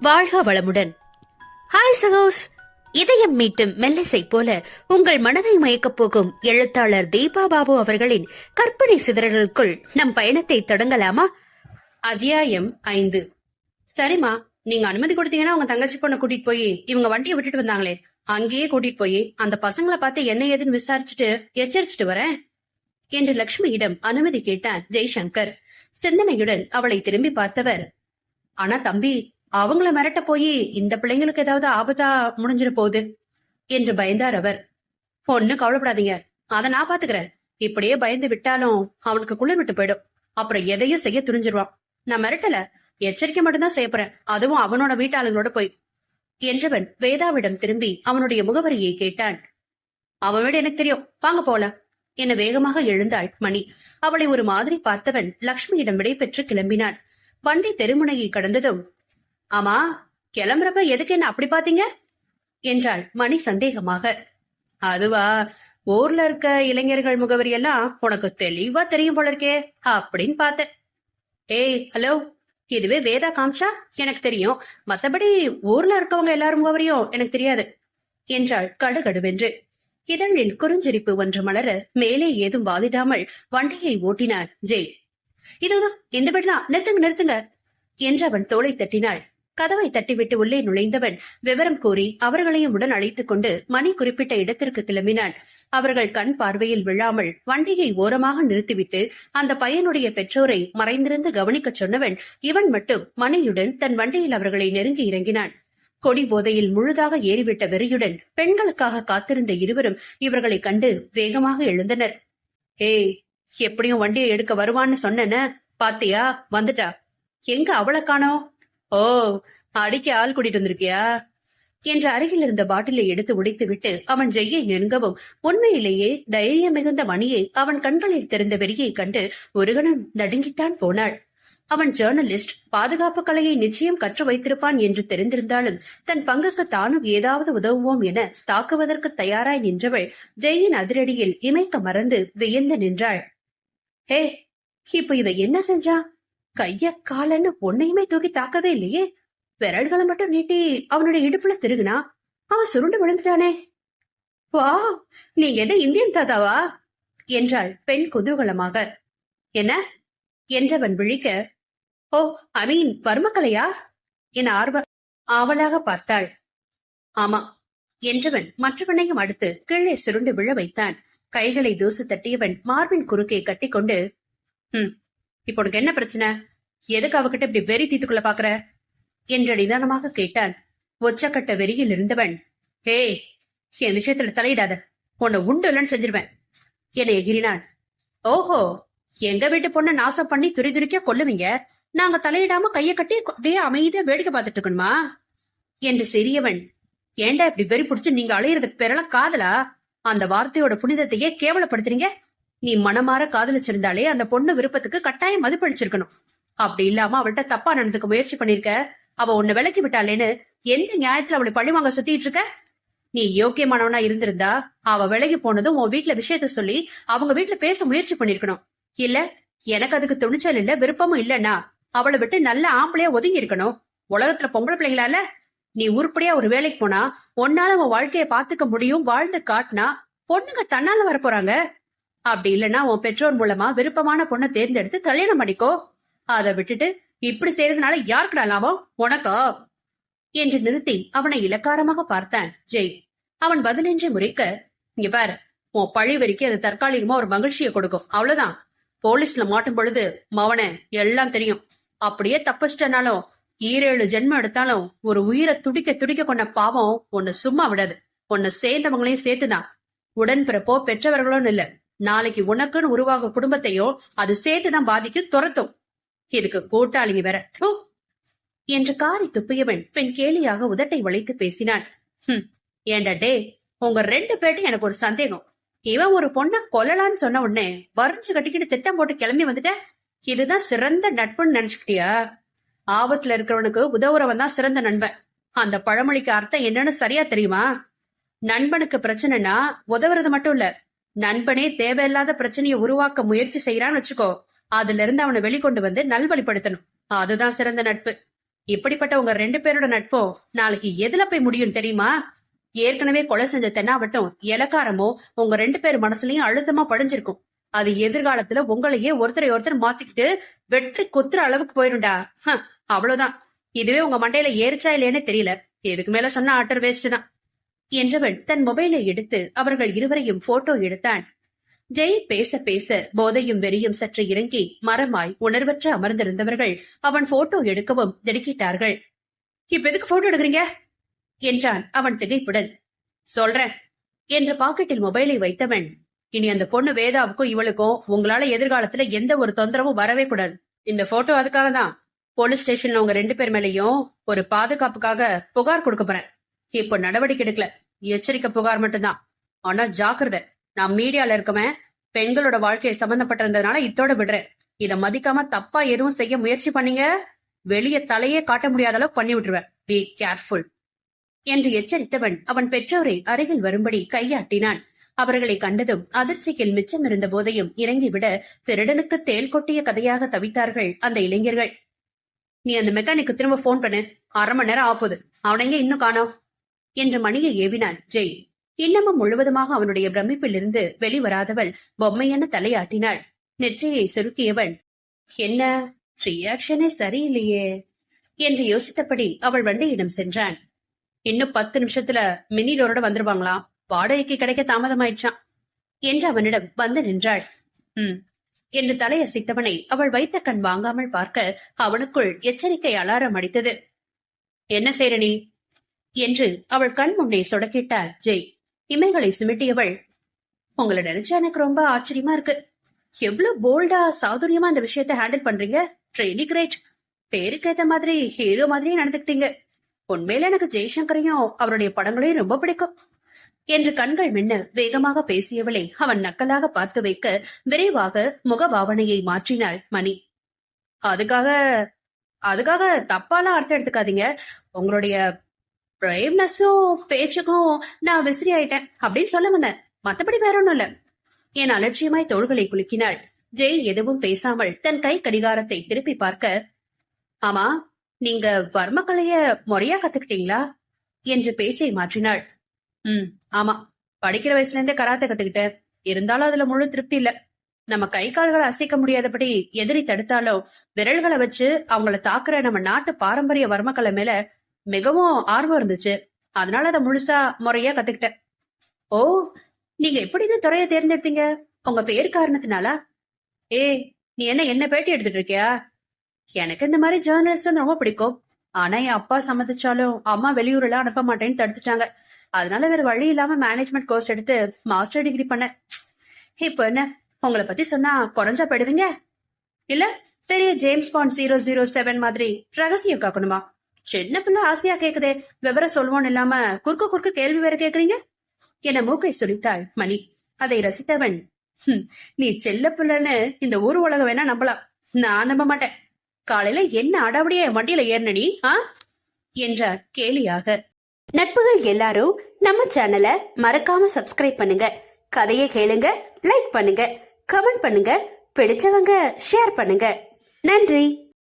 வாழ்க வளமுடன். ஹாய் சகோஸ். இதயம் மீட்டும் மெல்லிசை போல உங்கள் மனதை மயக்கப் போகும் எழுத்தாளர் தீபா பாபு அவர்களின் கற்பனை சிதறலுக்குள் நம் பயணத்தை தொடங்கலாமா? அத்தியாயம் 5. சரிமா, நீங்க அனுமதி கொடுத்தீங்கன்னா உங்க தங்கச்சி பொண்ணை கூட்டிட்டு போய் இவங்க வண்டியை விட்டுட்டு வந்தாங்களே அங்கேயே கூட்டிட்டு போய் அந்த பசங்களை பார்த்து என்ன ஏதுன்னு விசாரிச்சுட்டு எச்சரிச்சுட்டு வரேன் என்று லட்சுமியிடம் அனுமதி கேட்டான் ஜெய்சங்கர். சிந்தனையுடன் அவளை திரும்பி பார்த்தவர், ஆனா தம்பி, அவங்கள மிரட்ட போய் இந்த பிள்ளைங்களுக்கு ஏதாவது ஆபத்தா முடிஞ்சிட போகுது என்று பயந்தார் அவர். ஒண்ணு கவலைப்படாதீங்க, அத நான் பாத்துக்கிறேன். இப்படியே பயந்து விட்டாலும் அவனுக்கு குளிர் விட்டு போயிடும். அப்புறம் எதையும் செய்ய துணிஞ்சிருவான். நான் மிரட்டல, எச்சரிக்கை மட்டும்தான் செய்யப்படுறேன், அதுவும் அவனோட வீட்டாளங்களோட போய் என்றவன் வேதாவிடம் திரும்பி அவனுடைய முகவரியை கேட்டான். அவன் வீடு எனக்கு தெரியும், வாங்க போல என வேகமாக எழுந்தாள் மணி. அவளை ஒரு மாதிரி பார்த்தவன் லட்சுமியிடம் விடை பெற்று கிளம்பினான். வண்டி தெருமுனையை கடந்ததும், ஆமா, கிளம்புறப்ப எதுக்கு என்ன அப்படி பாத்தீங்க என்றாள் மணி சந்தேகமாக. அதுவா, ஊர்ல இருக்க இளைஞர்கள் முகவரி எல்லாம் உனக்கு தெளிவா தெரியும் போல இருக்கே அப்படின்னு பார்த்தேன். ஏய் ஹலோ, இதுவே வேதா காமிச்சா எனக்கு தெரியும், மத்தபடி ஊர்ல இருக்கவங்க எல்லாரும் முகவரியும் எனக்கு தெரியாது என்றாள் கடுகடுவென்று. இதழில் குறுஞ்சிரிப்பு ஒன்று மலர மேலே ஏதும் வாதிடாமல் வண்டியை ஓட்டினான் ஜெய். இதுதான் இந்த வீடுதான், நிறுத்துங்க நிறுத்துங்க என்று அவன் தோளை தட்டினாள். கதவை தட்டிவிட்டு உள்ளே நுழைந்தவன் விவரம் கூறி அவர்களையும் உடன் அழைத்துக் கொண்டு மணி குறிப்பிட்ட இடத்திற்கு கிளம்பினான். அவர்கள் கண் பார்வையில் விழாமல் வண்டியை ஓரமாக நிறுத்திவிட்டு அந்த பையனுடைய பெற்றோரை மறைந்திருந்து கவனிக்க சொன்னவன் இவன் மட்டும் மணியுடன் தன் வண்டியில் அவர்களை நெருங்கி இறங்கினான். கொடி போதையில் முழுதாக ஏறிவிட்ட வெறியுடன் பெண்களுக்காக காத்திருந்த இருவரும் இவர்களை கண்டு வேகமாக எழுந்தனர். ஏய், எப்படியும் வண்டியை எடுக்க வருவான்னு சொன்னன, பாத்தியா? வந்துட்டா. எங்க அவளை காணோம்? ஓ, அடிக்க ஆள் கூட்டிட்டு வந்திருக்கியா என்ற அருகில் இருந்த பாட்டிலை எடுத்து உடைத்து விட்டு அவன் ஜெய்யை நெருங்கவும் உண்மையிலேயே தைரியம் மிகுந்த மணியை அவன் கண்களில் தெரிந்த வெறியை கண்டு ஒரு கணம் நடுங்கித்தான் போனாள். அவன் ஜேர்னலிஸ்ட், பாதுகாப்பு கலையை நிச்சயம் கற்று வைத்திருப்பான் என்று தெரிந்திருந்தாலும் தன் பங்குக்கு தானும் ஏதாவது உதவுவோம் என தாக்குவதற்கு தயாராய் நின்றவள் ஜெயின் அதிரடியில் இமைக்க மறந்து வியந்து நின்றாள். ஹே, இப்ப இவ என்ன செஞ்சா? கைய காலன்னு பொண்ணையுமே தூக்கி தாக்கவே இல்லையே, விரல்களை மட்டும் நீட்டி அவனுடைய இடுப்புல திருகுனா அவன் சுருண்டு விழுந்துட்டானே. வா, நீ என்ன இந்தியன் தாத்தாவா என்றாள் பெண் குதூகலமாக. என்ன என்றவன் விழிக்க, ஓ ஐ மீன் வர்மக்கலையா என ஆவலாக பார்த்தாள். ஆமா என்றவன் மற்றவனையும் அடுத்து கீழே சுருண்டு விழ வைத்தான். கைகளை தூசு தட்டியவன் மார்பின் குறுக்கே கட்டிக்கொண்டு, இப்ப உனக்கு என்ன பிரச்சனை? எதுக்கு அவகிட்ட இப்படி வெறி தீத்துக்குள்ள பாக்குற என்று நிதானமாக கேட்டான். ஒச்சக்கட்ட வெறியில் இருந்தவன், ஹே, என் விஷயத்துல தலையிடாத, உன்னை உண்டு இல்லைன்னு செஞ்சிருவேன் என எகிரினான். ஓஹோ, எங்க வீட்டு பொண்ணை நாசம் பண்ணி துரிதுரிக்க கொல்லுவீங்க, நாங்க தலையிடாம கைய கட்டி அப்படியே அமைதியா வேடிக்கை பார்த்துட்டு இருக்கணுமா என்று சிறியவன், ஏண்டா இப்படி வெறி புடிச்சு நீங்க அலையிறதுக்கு பேரெல்லாம் காதலா? அந்த வார்த்தையோட புனிதத்தையே கேவலப்படுத்துறீங்க. நீ மனமாற காதலிச்சிருந்தாலே அந்த பொண்ணு விருப்பத்துக்கு கட்டாயம் மதிப்பளிச்சிருக்கணும். அப்படி இல்லாம அவள்கிட்ட தப்பா நடந்துக்க முயற்சி பண்ணிருக்க. அவ உன்னை விலக்கி விட்டாளேன்னு எந்த நியாயத்துல அவளை பழிவாங்க சுத்திட்டு இருக்க? நீ யோக்கியமானவனா இருந்திருந்தா அவ விலகி போனதும் உன் வீட்டுல விஷயத்த சொல்லி அவங்க வீட்டுல பேச முயற்சி பண்ணிருக்கணும். இல்ல, எனக்கு அதுக்கு துணிச்சல் இல்ல, விருப்பமும் இல்லன்னா அவளை விட்டு நல்ல ஆம்பளையா ஒதுங்கி இருக்கணும். உலகத்துல பொம்பளை பிள்ளைங்களால நீ உருப்படியா ஒரு வேலைக்கு போனா உன்னால உன் வாழ்க்கைய பாத்துக்க முடியும், வாழ்ந்து காட்டினா பொண்ணுங்க தன்னால வரப்போறாங்க. அப்படி இல்லன்னா உன் பெற்றோர் மூலமா விருப்பமான பொண்ணை தேர்ந்தெடுத்து கல்யாணம் பண்ணிக்கோ. அதை விட்டுட்டு இப்படி செய்யறதுனால யாருக்குடா லாபம்? உனக்கா என்று நிறுத்தி அவனை இலக்காரமாக பார்த்தான் ஜெய். அவன் பதிலின்றி முறைக்க, இங்க பாரு, உன் பழி வரைக்கும் அது தற்காலிகமா ஒரு மகிழ்ச்சியை கொடுக்கும், அவ்வளவுதான். போலீஸ்ல மாட்டும் பொழுது மவனை எல்லாம் தெரியும். அப்படியே தப்பிச்சிட்டனாலும் 7 ஜென்மம் எடுத்தாலும் ஒரு உயிரை துடிக்க துடிக்க கொண்ட பாவம் உன்னை சும்மா விடாது. உன்னை சேர்ந்தவங்களையும் சேர்த்துதான். உடன்பிறப்போ பெற்றவர்களும் இல்ல, நாளைக்கு உனக்குன்னு உருவாக குடும்பத்தையும் அது சேர்த்துதான் பாதிக்கும், துரத்தும். இதுக்கு கூட்டாளிங்க வேற என்று காரி துப்பியவன் பெண் கேலியாக உதட்டை வளைத்து பேசினான். ஏண்டா டே, உங்க 2 பேர்ட்டும் எனக்கு ஒரு சந்தேகம். இவன் ஒரு பொண்ண கொல்லலான்னு சொன்ன உடனே வரைஞ்சு கட்டிக்கிட்டு திட்டம் போட்டு கிளம்பி வந்துட்ட. இதுதான் சிறந்த நட்புன்னு நினைச்சுக்கிட்டியா? ஆபத்துல இருக்கிறவனுக்கு உதவுறவன் தான் சிறந்த நண்பன். அந்த பழமொழிக்கு அர்த்தம் என்னன்னு சரியா தெரியுமா? நண்பனுக்கு பிரச்சனைனா உதவுறது மட்டும் இல்ல, நண்பனே தேவையில்லாத பிரச்சனையை உருவாக்க முயற்சி செய்யறான்னு வச்சுக்கோ, அதுல இருந்து அவனை வெளிக்கொண்டு வந்து நல்வழிப்படுத்தணும். அதுதான் சிறந்த நட்பு. இப்படிப்பட்ட உங்க 2 பேரோட நட்பும் நாளைக்கு எதுல போய் முடியும் தெரியுமா? ஏற்கனவே கொலை செஞ்ச தென்னாவட்டும் இலக்காரமோ உங்க 2 பேர் மனசுலயும் அழுத்தமா படிஞ்சிருக்கும். அது எதிர்காலத்துல உங்களையே ஒருத்தரை ஒருத்தர் மாத்திக்கிட்டு வெற்றி கொத்துற அளவுக்கு போயிருண்டா. அவ்வளவுதான். இதுவே உங்க மண்டையில ஏறிச்சா இல்லையானே தெரியல. எதுக்கு மேல சொன்னா அட்டர் வேஸ்ட் தான் என்றவன் தன் மொபைலை எடுத்து அவர்கள் இருவரையும் போட்டோ எடுத்தான். ஜெய் பேச பேச போதையும் வெறியும் சற்று இறங்கி மரமாய் உணர்வற்ற அமர்ந்திருந்தவர்கள் அவன் போட்டோ எடுக்கவும் திடுக்கிட்டார்கள். இப்ப எதுக்கு போட்டோ எடுக்கிறீங்க என்றான் அவன் திகைப்புடன். சொல்றேன் என்ற பாக்கெட்டில் மொபைலை வைத்தவன், இனி அந்த பொண்ணு வேதாவுக்கும் இவளுக்கும் உங்களால எதிர்காலத்துல எந்த ஒரு தொந்தரவும் வரவே கூடாது. இந்த போட்டோ அதுக்காக தான். போலீஸ் ஸ்டேஷன்ல உங்க 2 பேர் மேலயும் ஒரு பாதுகாப்புக்காக புகார் கொடுக்க போறேன். இப்ப நடவடிக்கை எடுக்கல, எச்சரிக்கை புகார் மட்டும்தான். ஆனா ஜாக்கிரதை, நான் மீடியால இருக்கவன் பெண்களோட வாழ்க்கையை சம்பந்தப்பட்டிருந்ததுனால இதோட விடுறேன். இத மதிக்காம தப்பா எதுவும் செய்ய முயற்சி பண்ணீங்க, வெளியே தலையே காட்ட முடியாத அளவுக்கு பண்ணி விட்டுருவேன். பி கேர்ஃபுல் என்று எச்சரித்தவன் அவன் பெற்றோரை அருகில் வரும்படி கையாட்டினான். அவர்களை கண்டதும் அதிர்ச்சியில் மிச்சம் இருந்த போதையும் இறங்கிவிட திருடனுக்கு தேல் கொட்டிய கதையாக தவித்தார்கள் அந்த இளைஞர்கள். நீ அந்த மெக்கானிக்கு திரும்ப போன் பண்ணு, 1/2 மணி நேரம் ஆகுது, அவனைங்க இன்னும் காணோம் என்று மணியை ஏவினான் ஜெய். இன்னமும் முழுவதுமாக அவனுடைய பிரமிப்பில் இருந்து வெளிவராதவள் பொம்மையென தலையாட்டினாள். நெற்றியை சுருக்கியவன், என்ன ரியாக்ஷனே சரியில்லையே என்று யோசித்தபடி அவள் வண்டியிடம் சென்றான். இன்னும் 10 நிமிஷத்துல மினி லோரோட வந்துருவாங்களாம், வாடகைக்கு கிடைக்க தாமதமாயிடுச்சான் என்று அவனிடம் வந்து நின்றாள். என்று தலையசைத்தவனை அவள் வைத்த கண் வாங்காமல் பார்க்க அவனுக்குள் எச்சரிக்கை அலாரம் அடித்தது. என்ன செய்ற நீ என்று அவள் கண் முன்னே சொடக்கிட்டார் ஜெய். இமைகளை சுமிட்டியவள், உங்களை நினைச்சா எனக்கு ரொம்ப ஆச்சரியமா இருக்கு. எவ்வளவு போல்டா சாதுரியமா இந்த விஷயத்த ஹேண்டில் பண்றீங்க. Really great. பேருக்கு ஏத்த மாதிரி ஹீரோ மாதிரியே நடந்துக்கிட்டீங்க. உண்மையில எனக்கு ஜெய்சங்கரையும் அவருடைய படங்களையும் ரொம்ப பிடிக்கும் என்று கண்கள் மின்ன வேகமாக பேசியவளை அவன் நக்கலாக பார்த்து வைக்க விரைவாக முகபாவனையை மாற்றினாள் மணி. அதுக்காக தப்பாலாம் அர்த்தம் எடுத்துக்காதீங்க. உங்களுடைய பிரேம்னஸும் பேச்சுக்கும் நான் விசிறி ஆயிட்டேன் அப்படின்னு சொல்ல வந்தேன். மத்தபடி வேற ஒண்ணும் இல்ல என் அலட்சியமாய் தோள்களை குலுக்கினாள். ஜெய் எதுவும் பேசாமல் தன் கை கடிகாரத்தை திருப்பி பார்க்க, ஆமா, நீங்க வர்மக்கலைய முறையா கத்துக்கிட்டீங்களா என்று பேச்சை மாற்றினாள். ஆமா, படிக்கிற வயசுல இருந்தே கராத்தே கத்துக்கிட்டேன். இருந்தாலும் அதுல முழு திருப்தி இல்ல. நம்ம கை கால்களை அசைக்க முடியாதபடி எதிரி தடுத்தாலும் விரல்களை வச்சு அவங்கள தாக்குற நம்ம நாட்டு பாரம்பரிய வர்மக்கலை மேல மிகவும் ஆர்வம் இருந்துச்சு. அதனால அதை முழுசா முறையா கத்துக்கிட்டேன். ஓ, நீங்க எப்படி இந்த துறையை தேர்ந்தெடுத்தீங்க? உங்க பேர் காரணத்தினாலா? நீ என்ன பேட்டி எடுத்துட்டு இருக்கியா? எனக்கு இந்த மாதிரி ஜேர்னலிஸ்ட் ரொம்ப பிடிக்கும். ஆனா என் அப்பா சம்மதிச்சாலும் அம்மா வெளியூர்ல அனுப்ப மாட்டேன்னு தடுத்துட்டாங்க. அதனால வேற வழி இல்லாம மேனேஜ்மெண்ட் கோர்ஸ் எடுத்து மாஸ்டர் டிகிரி பண்ணேன். இப்ப என்ன, உங்களை பத்தி சொன்னா குறைஞ்சா போயிடுவீங்க? இல்ல பெரிய ஜேம்ஸ் பாண்ட் 007 மாதிரி ரகசியம் காக்கணுமா? சின்ன பிள்ளை ஆசையா கேக்குதே, விவரம் சொல்வோன்னு இல்லாம குறுக்கு கேள்வி வேற கேக்குறீங்க என மூக்கை சுழித்தாள் மணி. அதை ரசித்தவன், நீ செல்ல பிள்ளைன்னு இந்த ஊர் உலகம் வேணா நம்பலாம், நான் நம்ப மாட்டேன். காலையில என்ன அடாவடியா வண்டியில ஏறினடி என்றார் கேலியாக. நட்புகள் எல்லாரும் நம்ம சேனலை மறக்காம சப்ஸ்கிரைப் பண்ணுங்க. கதையை கேளுங்க, லைக் பண்ணுங்க, கமெண்ட் பண்ணுங்க, பிடிச்சவங்க ஷேர் பண்ணுங்க. நன்றி.